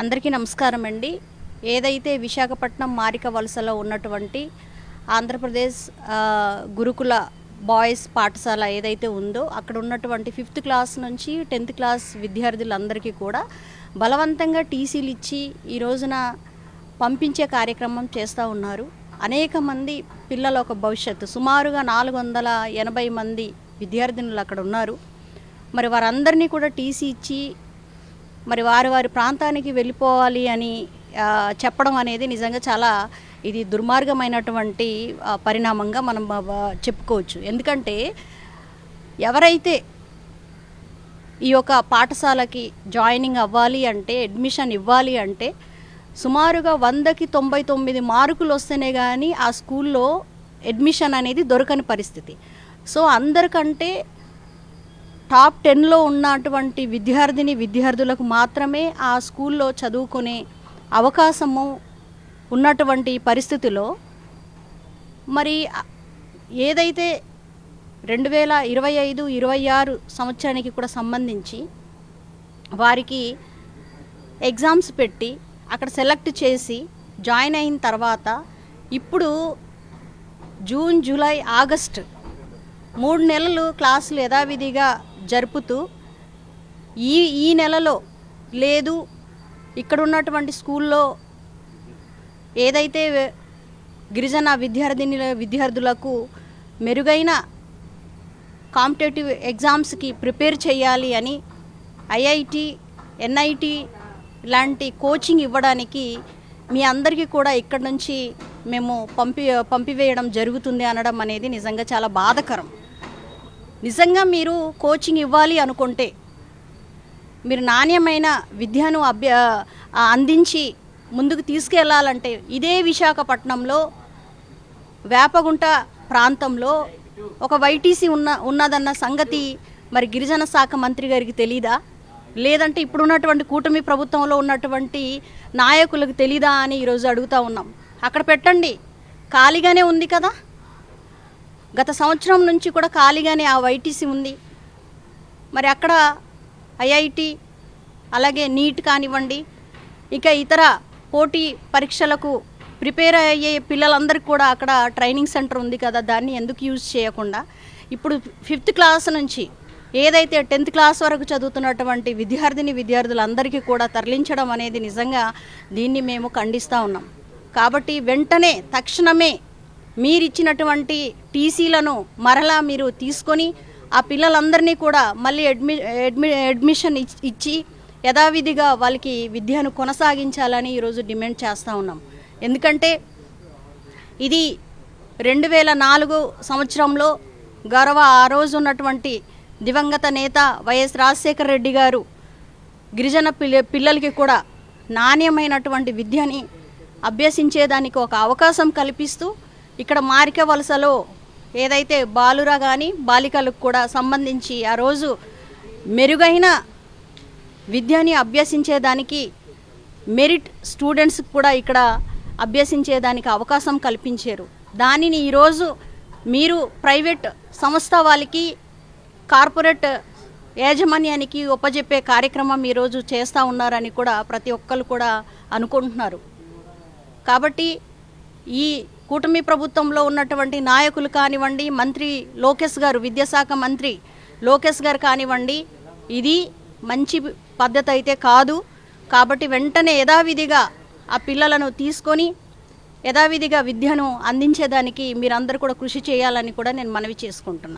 అందరికీ నమస్కారం అండి. ఏదైతే విశాఖపట్నం మారిక వలసలో ఉన్నటువంటి ఆంధ్రప్రదేశ్ గురుకుల బాయ్స్ పాఠశాల ఏదైతే ఉందో అక్కడ ఉన్నటువంటి 5th క్లాస్ నుంచి 10th క్లాస్ విద్యార్థులందరికీ కూడా బలవంతంగా టీసీలు ఇచ్చి ఈ రోజున పంపించే కార్యక్రమం చేస్తూ ఉన్నారు. అనేక మంది పిల్లల ఒక భవిష్యత్తు సుమారుగా 480 మంది విద్యార్థినులు అక్కడ ఉన్నారు. మరి వారందరినీ కూడా టీసీ ఇచ్చి మరి వారి ప్రాంతానికి వెళ్ళిపోవాలి అని చెప్పడం అనేది నిజంగా చాలా ఇది దుర్మార్గమైనటువంటి పరిణామంగా మనం చెప్పుకోవచ్చు. ఎందుకంటే ఎవరైతే ఈ యొక్క పాఠశాలకి జాయినింగ్ అవ్వాలి అంటే అడ్మిషన్ ఇవ్వాలి అంటే సుమారుగా 100కి 99 మార్కులు వస్తేనే కానీ ఆ స్కూల్లో అడ్మిషన్ అనేది దొరకని పరిస్థితి. సో అందరికంటే టాప్ 10లో ఉన్నటువంటి విద్యార్థులకు మాత్రమే ఆ స్కూల్లో చదువుకునే అవకాశము ఉన్నటువంటి పరిస్థితిలో మరి ఏదైతే 2025-26 సంవత్సరానికి కూడా సంబంధించి వారికి ఎగ్జామ్స్ పెట్టి అక్కడ సెలెక్ట్ చేసి జాయిన్ అయిన తర్వాత ఇప్పుడు జూన్, జూలై, ఆగస్టు 3 నెలలు క్లాసులు యథావిధిగా జరుపుతూ ఈ నెలలో లేదు ఇక్కడ ఉన్నటువంటి స్కూల్లో ఏదైతే గిరిజన విద్యార్థులకు మెరుగైన కాంపిటేటివ్ ఎగ్జామ్స్కి ప్రిపేర్ చేయాలి అని ఐఐటి, ఎన్ఐటి లాంటి కోచింగ్ ఇవ్వడానికి మీ అందరికీ కూడా ఇక్కడ నుంచి మేము పంపివేయడం జరుగుతుంది అనడం అనేది నిజంగా చాలా బాధాకరం. నిజంగా మీరు కోచింగ్ ఇవ్వాలి అనుకుంటే మీరు నాణ్యమైన విద్యను అందించి ముందుకు తీసుకెళ్లాలంటే ఇదే విశాఖపట్నంలో వేపగుంట ప్రాంతంలో ఒక వైటీసీ ఉన్నదన్న సంగతి మరి గిరిజన శాఖ మంత్రి గారికి తెలీదా? లేదంటే ఇప్పుడున్నటువంటి కూటమి ప్రభుత్వంలో ఉన్నటువంటి నాయకులకు తెలీదా అని ఈరోజు అడుగుతూ ఉన్నాం. అక్కడ పెట్టండి, ఖాళీగానే ఉంది కదా. గత సంవత్సరం నుంచి కూడా ఖాళీగానే ఆ వైటీసీ ఉంది. మరి అక్కడ ఐఐటి అలాగే నీట్ కానివ్వండి, ఇక ఇతర పోటీ పరీక్షలకు ప్రిపేర్ అయ్యే పిల్లలందరికీ కూడా అక్కడ ట్రైనింగ్ సెంటర్ ఉంది కదా, దాన్ని ఎందుకు యూజ్ చేయకుండా ఇప్పుడు 5th క్లాస్ నుంచి ఏదైతే 10th క్లాస్ వరకు చదువుతున్నటువంటి విద్యార్థులందరికీ కూడా తరలించడం అనేది నిజంగా దీన్ని మేము ఖండిస్తూ ఉన్నాం. కాబట్టి వెంటనే తక్షణమే మీరిచ్చినటువంటి టీసీలను మరలా మీరు తీసుకొని ఆ పిల్లలందరినీ కూడా మళ్ళీ అడ్మిషన్ ఇచ్చి యథావిధిగా వాళ్ళకి విద్యను కొనసాగించాలని ఈరోజు డిమాండ్ చేస్తూ ఉన్నాం. ఎందుకంటే ఇది 2004 సంవత్సరంలో ఆ రోజు ఉన్నటువంటి దివంగత నేత వైఎస్ రాజశేఖర రెడ్డి గారు గిరిజన పిల్లలకి కూడా నాణ్యమైనటువంటి విద్యని అభ్యసించేదానికి ఒక అవకాశం కల్పిస్తూ ఇక్కడ మారిక వలసలో ఏదైతే బాలుర కానీ బాలికలకు కూడా సంబంధించి ఆ రోజు మెరుగైన విద్యని అభ్యసించేదానికి మెరిట్ స్టూడెంట్స్ కూడా ఇక్కడ అభ్యసించేదానికి అవకాశం కల్పించారు. దానిని ఈరోజు మీరు ప్రైవేట్ సంస్థ వాళ్ళకి కార్పొరేట్ యాజమాన్యానికి ఒప్పజెప్పే కార్యక్రమం ఈరోజు చేస్తూ ఉన్నారని కూడా ప్రతి ఒక్కరు కూడా అనుకుంటున్నారు. కాబట్టి ఈ కూటమి ప్రభుత్వంలో ఉన్నటువంటి నాయకులు కానివ్వండి, మంత్రి లోకేష్ గారు, విద్యాశాఖ మంత్రి లోకేష్ గారు కానివ్వండి, ఇది మంచి పద్ధతి అయితే కాదు. కాబట్టి వెంటనే యథావిధిగా ఆ పిల్లలను తీసుకొని యథావిధిగా విద్యను అందించేదానికి మీరందరూ కూడా కృషి చేయాలని కూడా నేను మనవి చేసుకుంటున్నా.